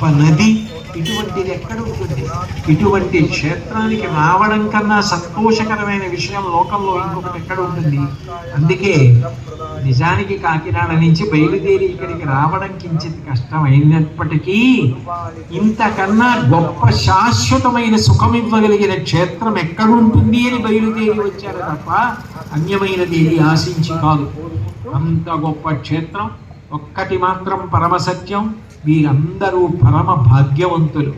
నది ఇటువంటిది ఎక్కడ ఉంటుంది? ఇటువంటి క్షేత్రానికి రావడం కన్నా సంతోషకరమైన విషయం లోకంలో ఇంకొకటి ఎక్కడ ఉంటుంది? అందుకే నిజానికి కాకినాడ నుంచి బయలుదేరి ఇక్కడికి రావడం కించిత్ కష్టమైనప్పటికీ ఇంతకన్నా గొప్ప శాశ్వతమైన సుఖం ఇవ్వగలిగిన క్షేత్రం ఎక్కడుంటుంది అని బయలుదేరి వచ్చారు తప్ప అన్యమైనది ఏది ఆశించి కాదు. అంత గొప్ప క్షేత్రం ఒక్కటి మాత్రం పరమసత్యం, వీరందరూ పరమ భాగ్యవంతులు.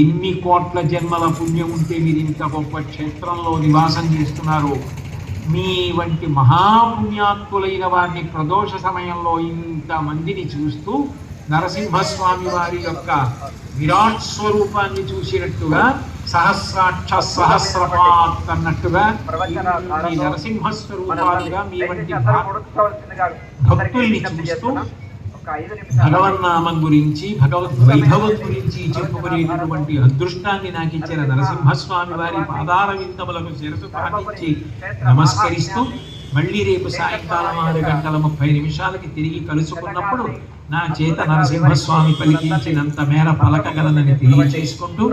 ఎన్ని కోట్ల జన్మల పుణ్యం ఉంటే మీరు ఇంత గొప్ప క్షేత్రంలో నివాసం చేస్తున్నారు. మీ వంటి మహాపుణ్యాత్ములైన వారిని ప్రదోష సమయంలో ఇంతమందిని చూస్తూ నరసింహస్వామి వారి యొక్క విరాట్ స్వరూపాన్ని చూసినట్టుగా సహస్రాక్ష సహస్రపాత్ అన్నట్టుగా ఈ నరసింహస్వరూపాలుగా మీ వంటి భక్తుల్ని చూస్తూ భగవన్నామం గురించి భగవద్వైభవం గురించి చెప్పుకునేటటువంటి అదృష్టాన్ని నాకు ఇచ్చిన నరసింహస్వామి వారి పాదార విందములకు శిరసు తాకించి నమస్కరిస్తూ మళ్ళీ రేపు సాయంకాలం 6:30 తిరిగి కలుసుకున్నప్పుడు నా చేత నరసింహస్వామి పలికించినంత మేర పలకగలనని తెలియచేసుకుంటూ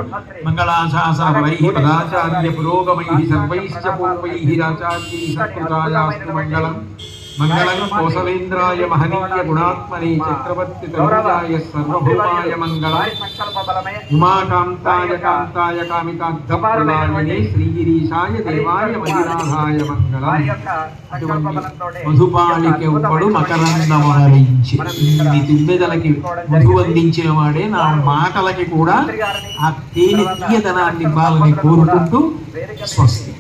మంగళాశాసనవై పదాచార్య పురోగమై సర్వైశ్చ పూర్వై రాచార్యై సత్కృతాయాస్తు మంగళం. మంగళం కోసలేంద్రాయ మహనీయ గుణాత్మనే చక్రవర్తి తనుజాయ సర్వభూమాయ మంగళం. ఉమాకాంతాయ కాంతాయ కామితార్థప్రదాయినే శ్రీగిరీశాయ దేవాయ మధురాధాయ మంగళం. అటువంటి మధుపాలికెవ్వడు మకరందమరించి ఇన్ని తుమ్మెదలకి మధు అందించిన వాడే నా మాటలకి కూడా ఆ తేనె తీయదనాన్ని ఇవ్వాలని కోరుకుంటూ స్వస్తి.